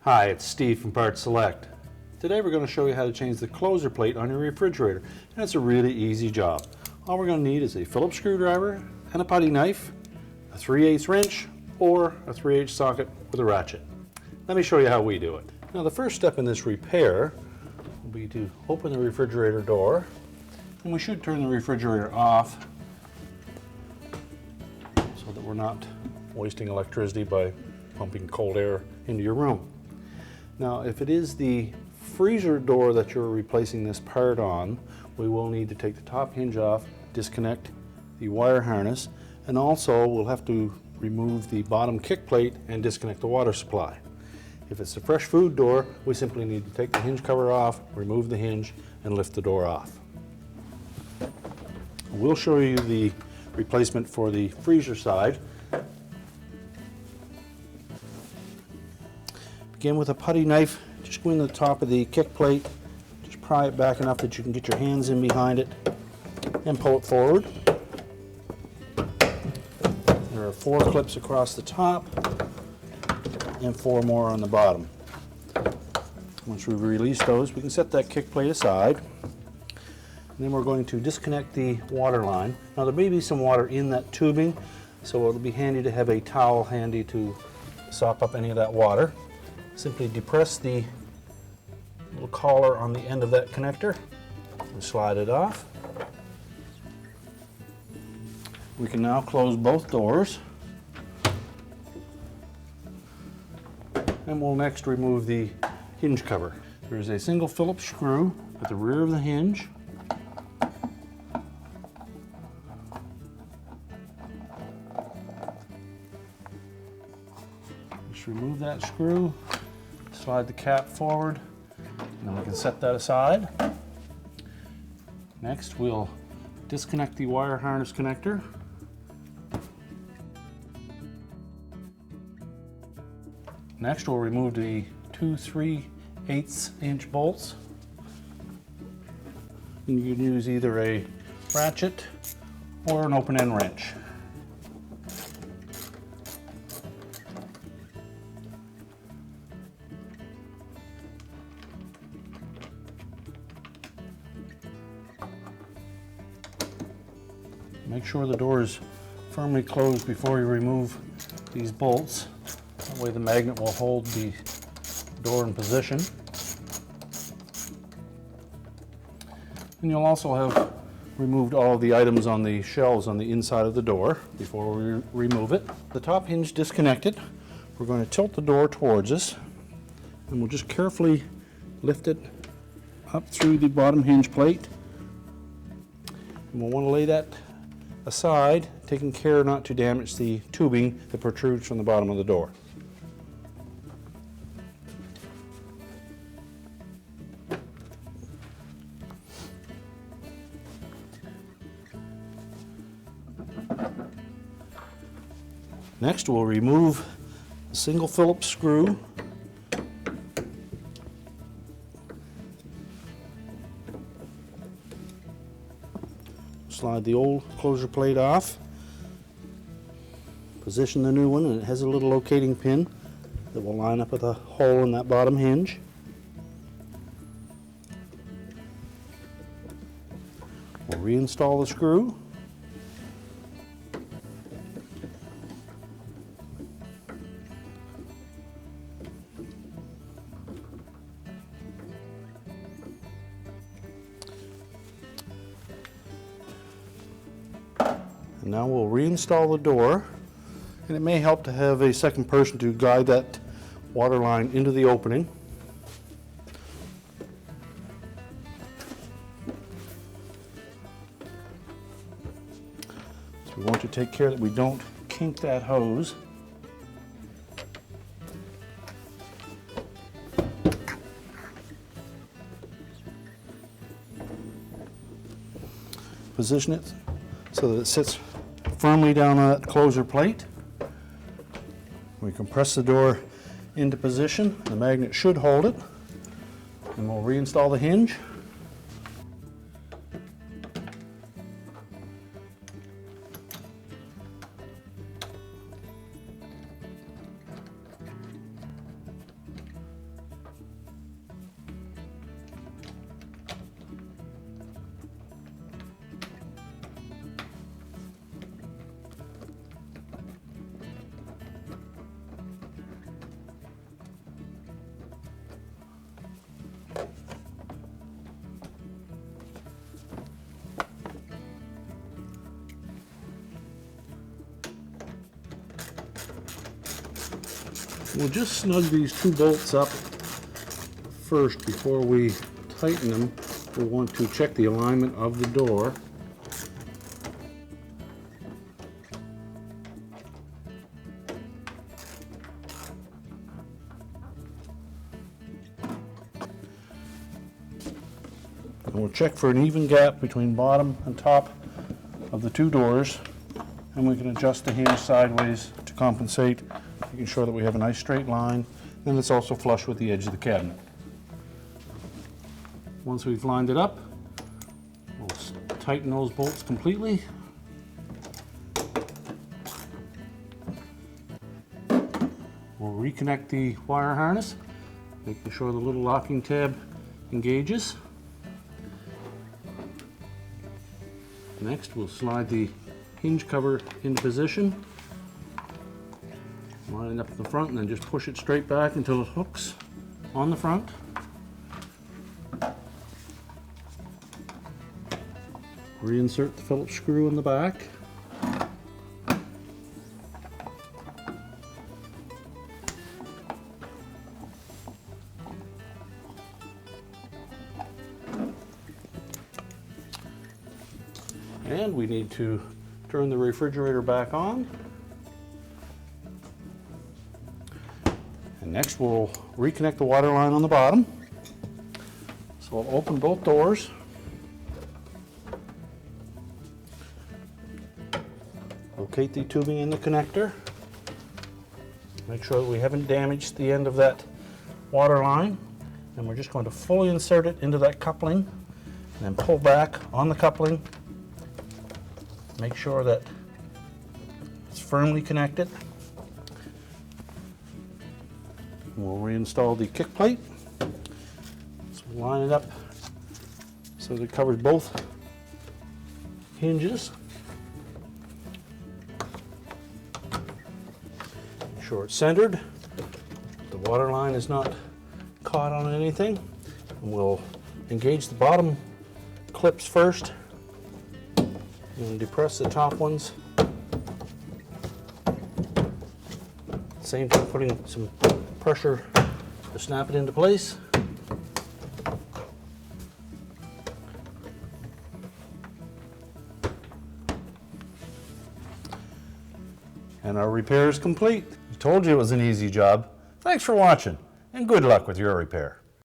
Hi, it's Steve from PartSelect. Today we're going to show you how to change the closer plate on your refrigerator, and it's a really easy job. All we're going to need is a Phillips screwdriver and a putty knife, a 3/8 wrench, or a 3/8 socket with a ratchet. Let me show you how we do it. Now the first step in this repair will be to open the refrigerator door, and we should turn the refrigerator off so that we're not wasting electricity by pumping cold air into your room. Now, if it is the freezer door that you're replacing this part on, we will need to take the top hinge off, disconnect the wire harness, and also we'll have to remove the bottom kick plate and disconnect the water supply. If it's the fresh food door, we simply need to take the hinge cover off, remove the hinge, and lift the door off. We'll show you the replacement for the freezer side. Begin with a putty knife, just go in the top of the kick plate, just pry it back enough that you can get your hands in behind it and pull it forward. There are 4 clips across the top and 4 more on the bottom. Once we've released those, we can set that kick plate aside. And then we're going to disconnect the water line. Now there may be some water in that tubing, so it'll be handy to have a towel handy to sop up any of that water. Simply depress the little collar on the end of that connector and slide it off. We can now close both doors. And we'll next remove the hinge cover. There is a single Phillips screw at the rear of the hinge. Just remove that screw. Slide the cap forward, and then we can set that aside. Next, we'll disconnect the wire harness connector. Next, we'll remove the 2 3/8" bolts. And you can use either a ratchet or an open-end wrench. Make sure the door is firmly closed before you remove these bolts. That way the magnet will hold the door in position. And you'll also have removed all of the items on the shelves on the inside of the door before we remove it. The top hinge disconnected. We're going to tilt the door towards us, and we'll just carefully lift it up through the bottom hinge plate. And we'll want to lay that aside, taking care not to damage the tubing that protrudes from the bottom of the door. Next, we'll remove a single Phillips screw. Slide the old closure plate off, position the new one, and it has a little locating pin that will line up with a hole in that bottom hinge. We'll reinstall the screw. Now we'll reinstall the door, and it may help to have a second person to guide that water line into the opening. So we want to take care that we don't kink that hose. Position it so that it sits firmly down on that closure plate. We can press the door into position. The magnet should hold it. And we'll reinstall the hinge. We'll just snug these two bolts up first before we tighten them. We want to check the alignment of the door. And we'll check for an even gap between bottom and top of the two doors, and we can adjust the hinge sideways to compensate, making sure that we have a nice straight line, and it's also flush with the edge of the cabinet. Once we've lined it up, we'll tighten those bolts completely. We'll reconnect the wire harness, making sure the little locking tab engages. Next, we'll slide the hinge cover into position, line it up in the front, and then just push it straight back until it hooks on the front. Reinsert the Phillips screw in the back. And we need to turn the refrigerator back on. And next we'll reconnect the water line on the bottom. So we'll open both doors. Locate the tubing in the connector. Make sure that we haven't damaged the end of that water line. And we're just going to fully insert it into that coupling and then pull back on the coupling. Make sure that it's firmly connected. We'll reinstall the kick plate. So we'll line it up so that it covers both hinges. Make sure it's centered. The water line is not caught on anything. And we'll engage the bottom clips first and depress the top ones. Same time, putting some pressure to snap it into place. And our repair is complete. I told you it was an easy job. Thanks for watching, and good luck with your repair.